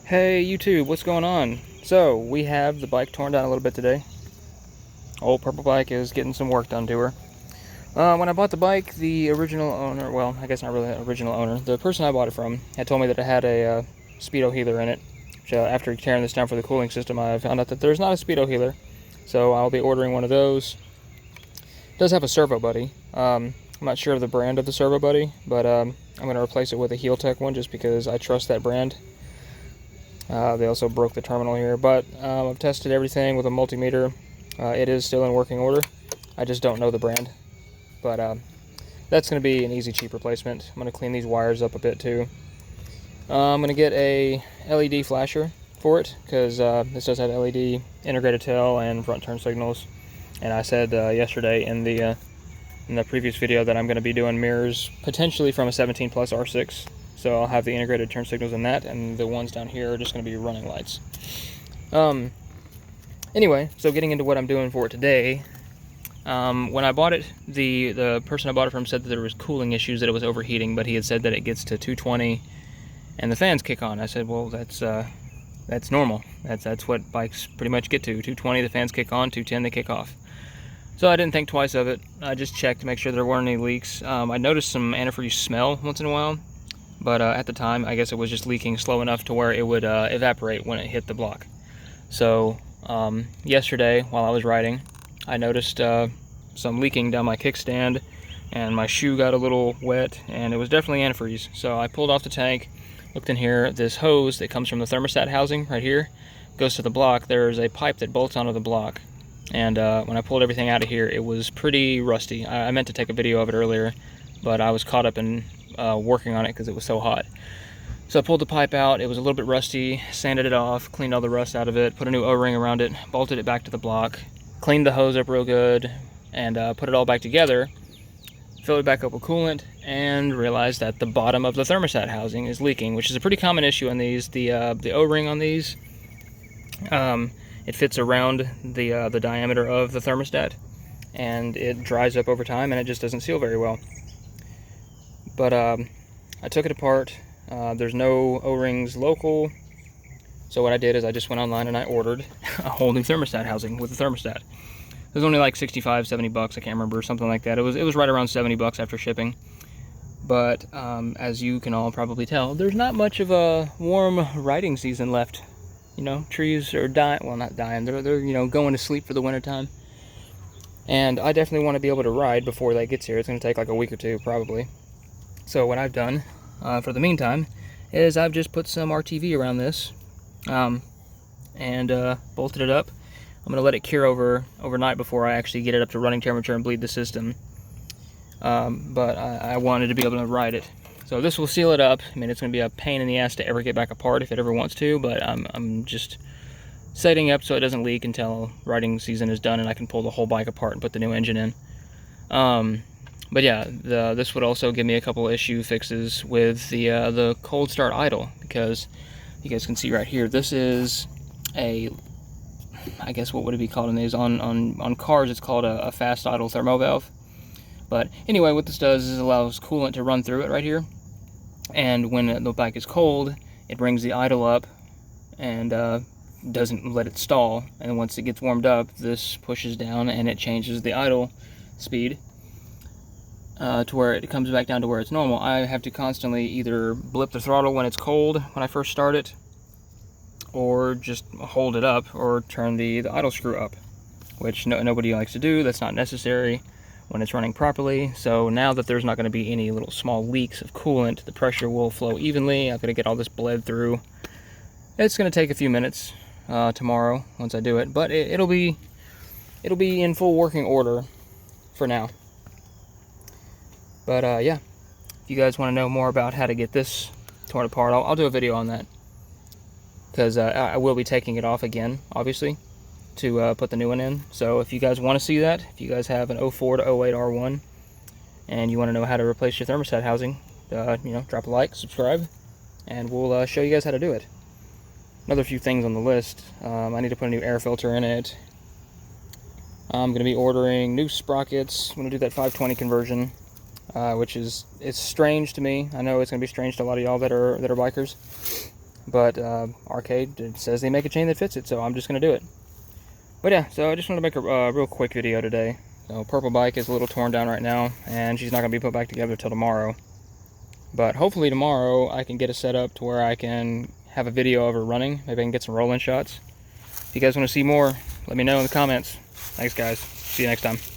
Hey YouTube, what's going on? So, we have the bike torn down a little bit today. Old purple bike is getting some work done to her. When I bought the bike, the original owner, well, I guess not really the original owner, the person I bought it from had told me that it had a speedo healer in it. Which, after tearing this down for the cooling system, I found out that there's not a speedo healer. So I'll be ordering one of those. It does have a servo buddy. I'm not sure of the brand of the servo buddy, but I'm going to replace it with a Heel Tech one just because I trust that brand. They also broke the terminal here, but I've tested everything with a multimeter. It is still in working order. I just don't know the brand, but that's going to be an easy, cheap replacement. I'm going to clean these wires up a bit too. I'm going to get a LED flasher for it because this does have LED integrated tail and front turn signals. And I said yesterday in the previous video that I'm going to be doing mirrors potentially from a 17 Plus R6. So I'll have the integrated turn signals in that, and the ones down here are just going to be running lights. Anyway, so getting into what I'm doing for it today. When I bought it, the person I bought it from said that there was cooling issues, that it was overheating, but he had said that it gets to 220 and the fans kick on. I said, well, that's normal. That's what bikes pretty much get to. 220, the fans kick on, 210, they kick off. So I didn't think twice of it. I just checked to make sure there weren't any leaks. I noticed some antifreeze smell once in a while. But at the time, I guess it was just leaking slow enough to where it would evaporate when it hit the block. So yesterday, while I was riding, I noticed some leaking down my kickstand, and my shoe got a little wet, and it was definitely antifreeze. So I pulled off the tank, looked in here. This hose that comes from the thermostat housing right here goes to the block. There's a pipe that bolts onto the block. And when I pulled everything out of here, it was pretty rusty. I meant to take a video of it earlier, but I was caught up in working on it because it was so hot. So I pulled the pipe out. It was a little bit rusty, sanded it off, cleaned all the rust out of it, put a new O-ring around it, bolted it back to the block, cleaned the hose up real good, and put it all back together, filled it back up with coolant, and realized that the bottom of the thermostat housing is leaking, which is a pretty common issue on these. The O-ring on these, it fits around the diameter of the thermostat, and it dries up over time, and it just doesn't seal very well. But I took it apart. There's no O-rings local, so what I did is I just went online and I ordered a whole new thermostat housing with the thermostat. It was only like 65, 70 bucks, I can't remember, something like that. It was right around 70 bucks after shipping. But as you can all probably tell, there's not much of a warm riding season left. You know, trees are dying, well, not dying, they're you know, going to sleep for the winter time. And I definitely want to be able to ride before that gets here. It's going to take like a week or two probably. So what I've done for the meantime is I've just put some RTV around this and bolted it up. I'm going to let it cure overnight before I actually get it up to running temperature and bleed the system. But I wanted to be able to ride it. So this will seal it up. I mean, it's going to be a pain in the ass to ever get back apart if it ever wants to, but I'm just setting up so it doesn't leak until riding season is done and I can pull the whole bike apart and put the new engine in. But yeah, this would also give me a couple of issue fixes with the cold start idle, because you guys can see right here, this is a, I guess what would it be called in these, on cars it's called a fast idle thermo valve. But anyway, what this does is it allows coolant to run through it right here, and when the bike is cold, it brings the idle up and doesn't let it stall, and once it gets warmed up, this pushes down and it changes the idle speed to where it comes back down to where it's normal. I have to constantly either blip the throttle when it's cold, when I first start it, or just hold it up, or turn the idle screw up, which nobody likes to do. That's not necessary when it's running properly. So now that there's not going to be any little small leaks of coolant, the pressure will flow evenly. I'm going to get all this bled through. It's going to take a few minutes tomorrow once I do it, but it'll be in full working order for now. But yeah, if you guys want to know more about how to get this torn apart, I'll do a video on that, because I will be taking it off again, obviously, to put the new one in. So if you guys want to see that, if you guys have an 04 to 08 R1 and you want to know how to replace your thermostat housing, you know, drop a like, subscribe, and we'll show you guys how to do it. Another few things on the list. I need to put a new air filter in it. I'm going to be ordering new sprockets. I'm going to do that 520 conversion. Which it's strange to me. I know it's going to be strange to a lot of y'all that are bikers. But Arcade says they make a chain that fits it, so I'm just going to do it. But yeah, so I just wanted to make a real quick video today. So Purple Bike is a little torn down right now, and she's not going to be put back together till tomorrow. But hopefully tomorrow I can get it set up to where I can have a video of her running. Maybe I can get some rolling shots. If you guys want to see more, let me know in the comments. Thanks guys. See you next time.